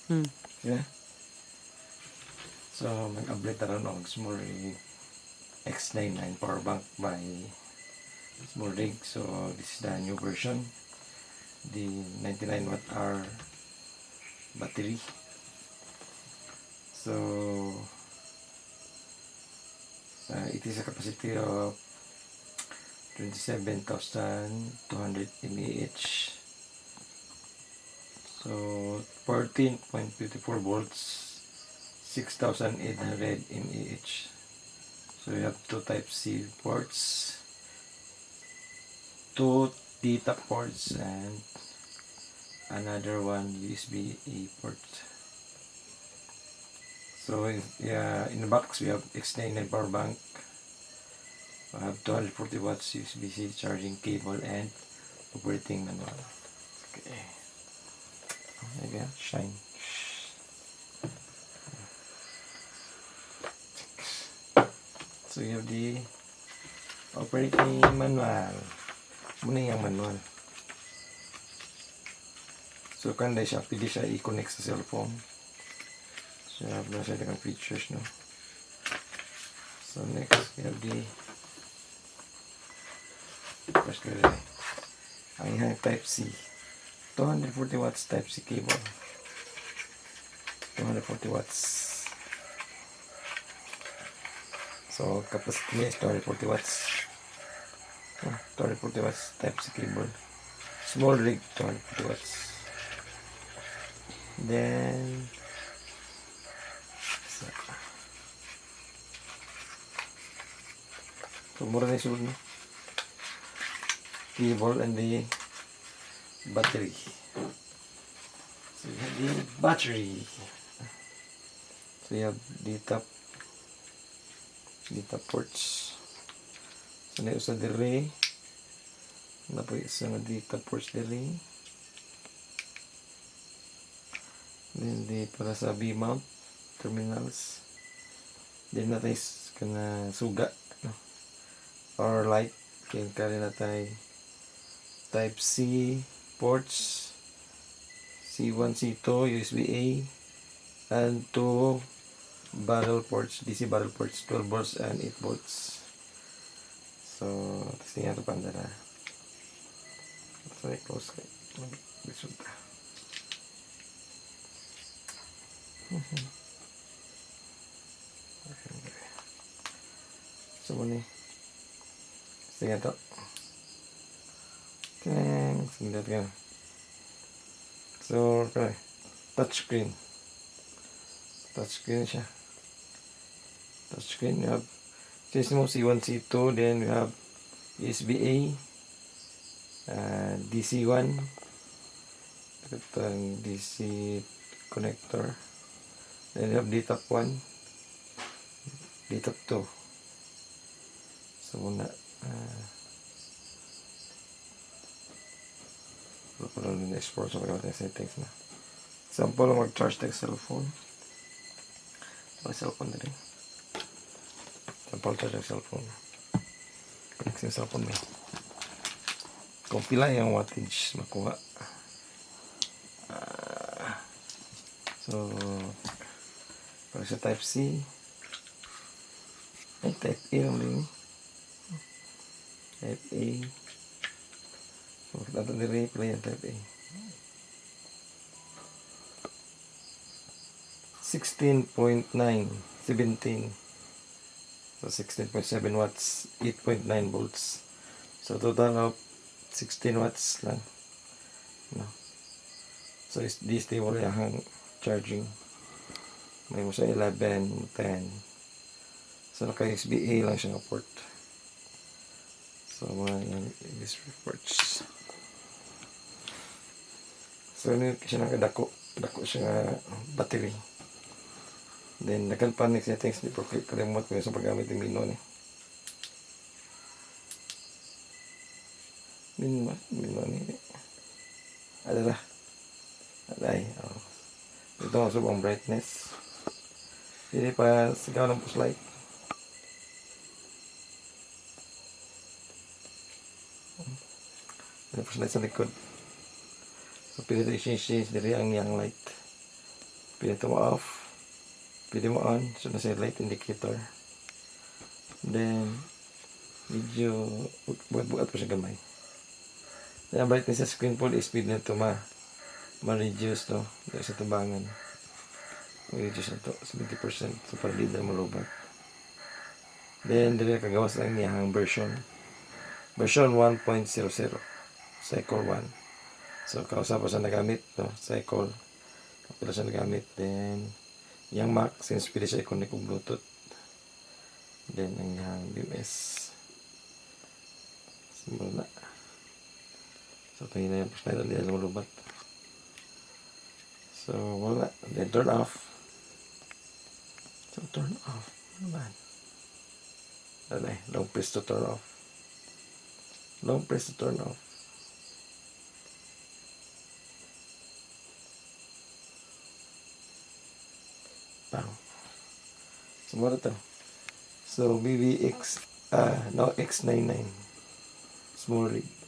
Yeah. So, mag-update na rin ng small rig X99 power bank by small rig. So, this is the new version. The 99 watt hour battery. So, it is a capacity of 27,200 mAh. So 14.54 volts, 6,800 mAh. So you have two type C ports, two data ports, and another one USB-A port. So in the box we have X99 power bank. I have 240 watts USB-C charging cable and operating manual. Okay. There you go. Shine. So you have the operating manual. Muna yung manual. So kanda siya, pwede siya i-connect sa cellphone. So you have na siya different features, no? So next, you have the first I have type C. 240 watts type C cable. 240 watts. So capacity is 240 watts. 240 watts type C cable. Small rig 240 watts. Then so mura na yung no? Cable and the battery. So you have the battery. So you have the top ports. So na usa diri. Na po isa na the top ports diri. Then di para sa B-mount terminals. Then na tayo kana suga, no? Power light kaya kali na tayo type C ports, C1, C2, USB-A, and 2 barrel ports, DC barrel ports, 12 volts and 8 volts. So, testing natin pandara. So, close kayo. Resulta. So, muna. Testing natin. Okay, testing natin. So, okay. Touchscreen. Touchscreen siya. Touchscreen, we have system C1, C2, then we have USB-A, DC1, ito ang DC connector, then we have DTAP 1, DTAP 2. So muna, wala rin export sa pagkakas ng settings na. Example, mag-charge tayo cellphone. Cellphone na rin. Example, charge ang cellphone. Connect yung cellphone mo. Kung pila yung wattage makuha. So, para sa type C, ay type A lang din. Type A. So, kita diri pala yung type A. 16.9, 17. So 16.7 watts, 8.9 volts. So total of 16 watts lang. No. So this stable yung charging. May mo sa 11, 10. So naka USB-A lang siya ng port. So mga yung USB ports. So yun siya nakadako. Dako siya battery. Then, nag-panic settings, di po click remote ko sa paggamit ng menu ni. Menu ni. Adala. Aday. Oh. Ito ang subang brightness. Hindi pa sigaw ng push light. Push light sa likod. So, pwede ito i-change diri ang young light. Pwede ito mo off. Pwede mo on. So, nasa light indicator. Then, medyo buhat-buhat pa siya gamay. Then, ang brightness sa screen full speed na ito ma-reduce, no? Dahil sa tubangan. Ma-reduce na ito. 70%. So, para di na malubat. Then, dili kagawas lang niya ang version. Version 1.00. Cycle 1. So, kausa pa siya nagamit, no? Cycle. Kapila siya nagamit. Then, yung Mac, since pwede siya i-connect kong Bluetooth. Then, ang yung BMS. Simula na. So, tingin na yung push na nila lumalubat. So, wala. Then, turn off. So, turn off. Ano ba? Ano eh? Long press to turn off. Long press to turn off. Bang. So, muna to. So, BBX, no, X99. Small rig.